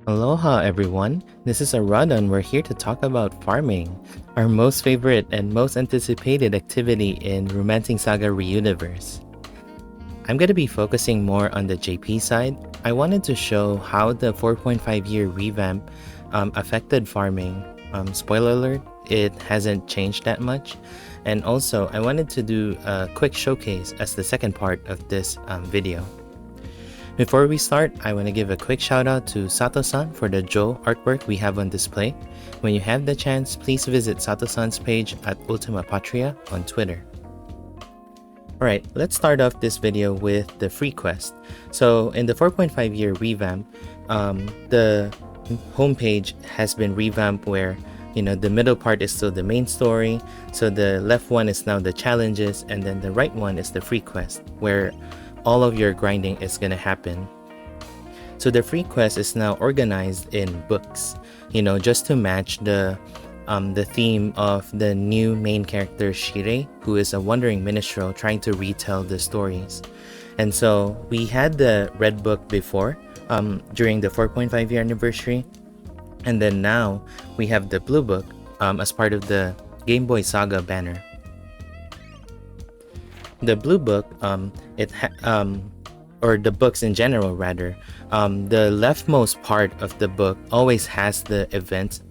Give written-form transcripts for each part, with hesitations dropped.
Aloha everyone, this is Arado and we're here to talk about farming, our most favorite and most anticipated activity in Romancing Saga Reuniverse. I'm going to be focusing more on the JP side. I wanted to show how the 4.5-year revamp affected farming. Spoiler alert, it hasn't changed that much. And also, I wanted to do a quick showcase as the second part of this video. Before we start, I want to give a quick shout out to Sato-san for the Joe artwork we have on display. When you have the chance, please visit Sato-san's page at Ultima Patria on Twitter. Alright, let's start off this video with the free quest. So in the 4.5-year revamp, the homepage has been revamped where the middle part is still the main story. So the left one is now the challenges, and then the right one is the free quest, where all of your grinding is gonna happen. So the free quest is now organized in books, just to match the theme of the new main character Shirei, who is a wandering minstrel trying to retell the stories. And so we had the red book before, during the 4.5-year anniversary, and then now we have the blue book as part of the Game Boy Saga banner. The blue book, or the books in general rather, the leftmost part of the book always has the events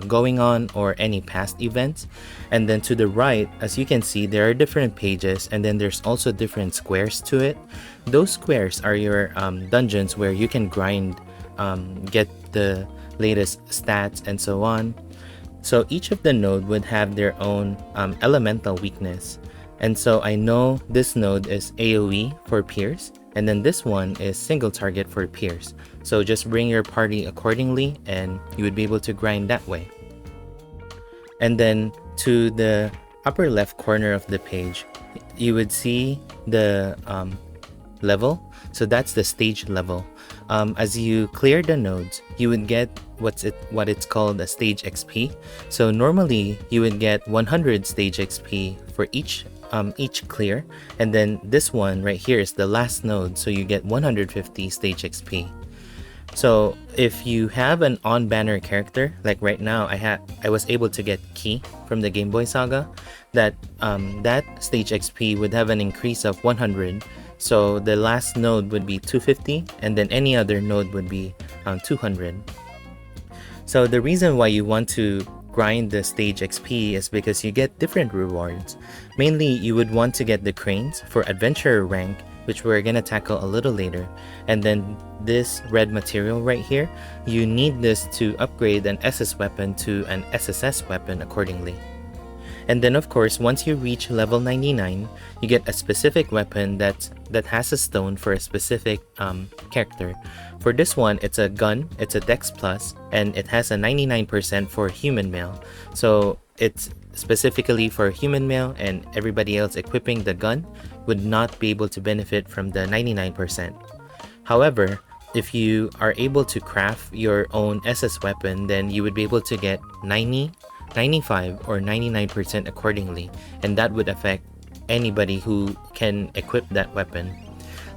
going on or any past events, and then to the right, as you can see, there are different pages, and then there's also different squares to it. Those squares are your dungeons where you can grind, get the latest stats and so on. So each of the node would have their own elemental weakness. And so I know this node is AoE for Pierce, and then this one is single target for Pierce. So just bring your party accordingly and you would be able to grind that way. And then to the upper left corner of the page, you would see the level. So that's the stage level. As you clear the nodes, you would get what it's called a stage XP. So normally you would get 100 stage XP for each clear, and then this one right here is the last node, so you get 150 stage XP. So if you have an on banner character, like right now I was able to get Key from the Game Boy Saga, that stage XP would have an increase of 100. So the last node would be 250, and then any other node would be 200. So the reason why you want to grind the stage XP is because you get different rewards. Mainly, you would want to get the cranes for adventurer rank, which we're gonna tackle a little later. And then this red material right here, you need this to upgrade an SS weapon to an SSS weapon accordingly. And then of course, once you reach level 99, you get a specific weapon that has a stone for a specific character. For this one, it's a gun, it's a Dex Plus, and it has a 99% for human male. So it's specifically for human male, and everybody else equipping the gun would not be able to benefit from the 99%. However, if you are able to craft your own SS weapon, then you would be able to get 90, 95, or 99% accordingly, and that would affect anybody who can equip that weapon.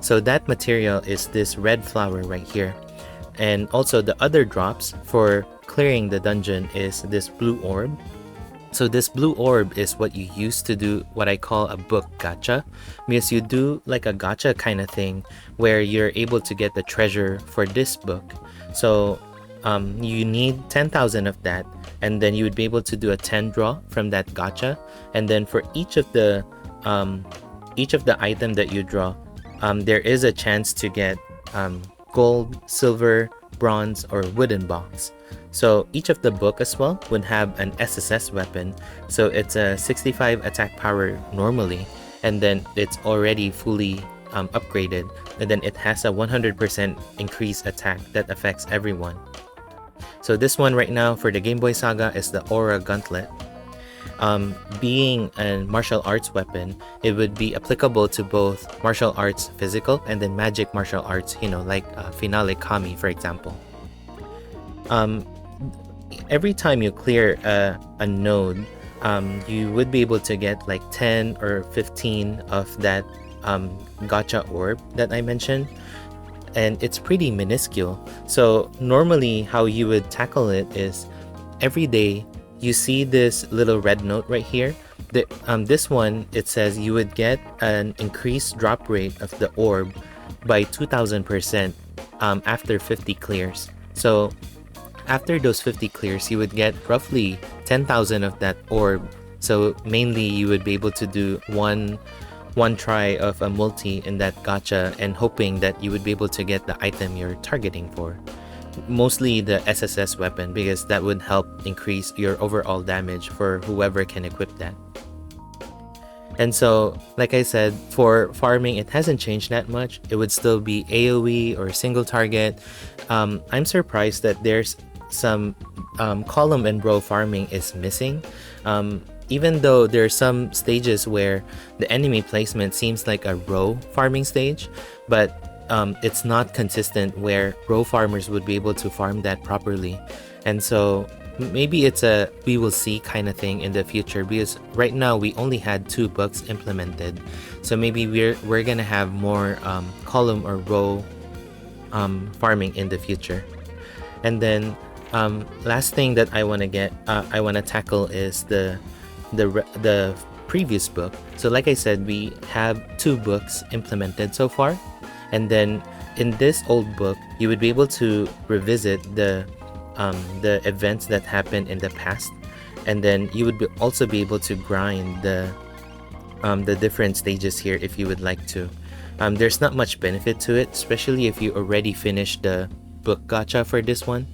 So that material is this red flower right here. And also the other drops for clearing the dungeon is this blue orb. So this blue orb is what you use to do what I call a book gacha, because you do like a gacha kind of thing where you're able to get the treasure for this book. So you need 10,000 of that, and then you would be able to do a 10 draw from that gacha. And then for each of the item that you draw, there is a chance to get gold, silver, bronze, or wooden box. So each of the book as well would have an SSS weapon. So it's a 65 attack power normally, and then it's already fully upgraded, and then it has a 100% increased attack that affects everyone. So this one right now for the Game Boy Saga is the Aura Gauntlet. Being a martial arts weapon, it would be applicable to both martial arts physical and then magic martial arts, like Finale Kami, for example. Every time you clear a node, you would be able to get like 10 or 15 of that gacha orb that I mentioned. and it's pretty minuscule. So normally how you would tackle it is every day you see this little red note right here. This one, it says you would get an increased drop rate of the orb by 2000% after 50 clears. So after those 50 clears, you would get roughly 10,000 of that orb. So mainly you would be able to do one try of a multi in that gacha and hoping that you would be able to get the item you're targeting for. Mostly the SSS weapon, because that would help increase your overall damage for whoever can equip that. And so, like I said, for farming, it hasn't changed that much. It would still be AoE or single target. I'm surprised that there's some column and row farming is missing. Even though there are some stages where the enemy placement seems like a row farming stage, but it's not consistent where row farmers would be able to farm that properly. And so maybe it's a we will see kind of thing in the future, because right now we only had 2 books implemented. So maybe we're gonna have more column or row farming in the future. And then last thing that I want to tackle is the previous book. So like I said, we have 2 books implemented so far, and then in this old book you would be able to revisit the events that happened in the past, and then you would also be able to grind the different stages here if you would like to. There's not much benefit to it, especially if you already finished the book gacha for this one.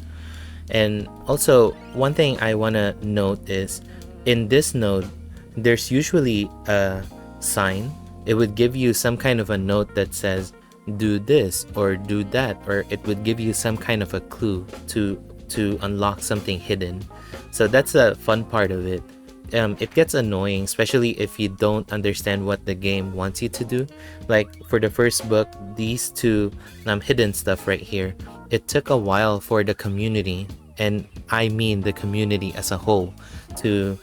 And also, one thing I want to note is in this node there's usually a sign. It would give you some kind of a note that says do this or do that, or it would give you some kind of a clue to unlock something hidden. So that's a fun part of it. It gets annoying, especially if you don't understand what the game wants you to do. Like for the first book, these 2 hidden stuff right here, it took a while for the community, and I mean the community as a whole, to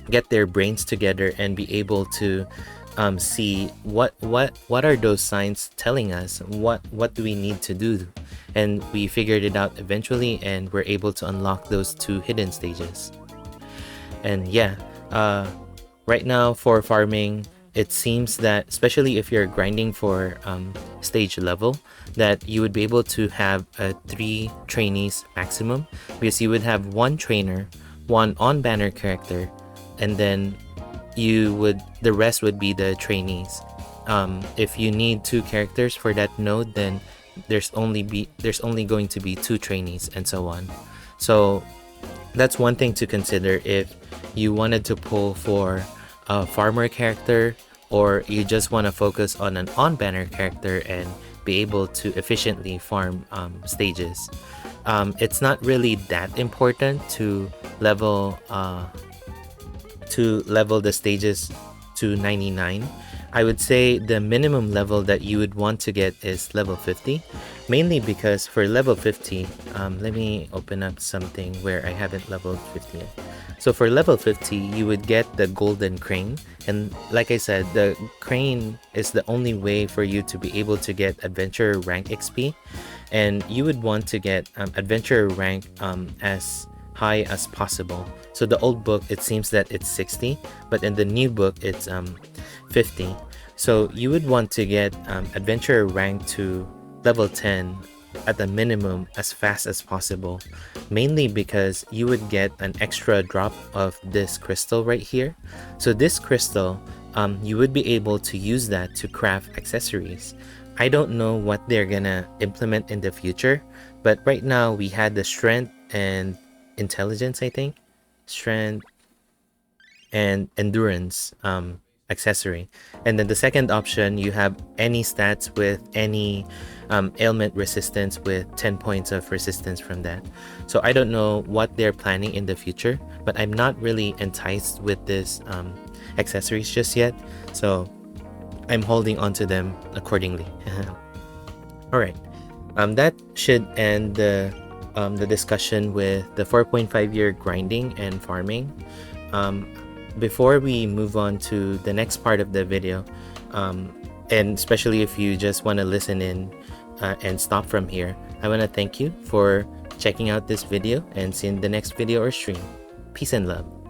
get their brains together and be able to see what are those signs telling us, what do we need to do. And we figured it out eventually, and we're able to unlock those 2 hidden stages. And yeah, right now for farming, it seems that especially if you're grinding for stage level, that you would be able to have 3 trainees maximum, because you would have 1 trainer, 1 on banner character, and then the rest would be the trainees. If you need 2 characters for that node, then there's only going to be 2 trainees, and so on. So that's one thing to consider if you wanted to pull for a farmer character, or you just want to focus on an on banner character and be able to efficiently farm stages. It's not really that important to level the stages to 99. I would say the minimum level that you would want to get is level 50, mainly because for level 50, let me open up something where I haven't leveled 50 yet. So for level 50, you would get the golden crane, and like I said, the crane is the only way for you to be able to get adventurer rank XP, and you would want to get adventurer rank as high as possible. So the old book, it seems that it's 60, but in the new book it's 50. So you would want to get adventurer rank to level 10 at the minimum as fast as possible, mainly because you would get an extra drop of this crystal right here. So this crystal, you would be able to use that to craft accessories. I don't know what they're gonna implement in the future, but right now we had the strength and intelligence, I think, strength and endurance accessory, and then the second option, you have any stats with any ailment resistance with 10 points of resistance from that. So I don't know what they're planning in the future, but I'm not really enticed with this accessories just yet, so I'm holding on to them accordingly. All right, that should end the discussion with the 4.5 year grinding and farming. Before we move on to the next part of the video, and especially if you just want to listen in and stop from here. I want to thank you for checking out this video and seeing the next video or stream. Peace and love.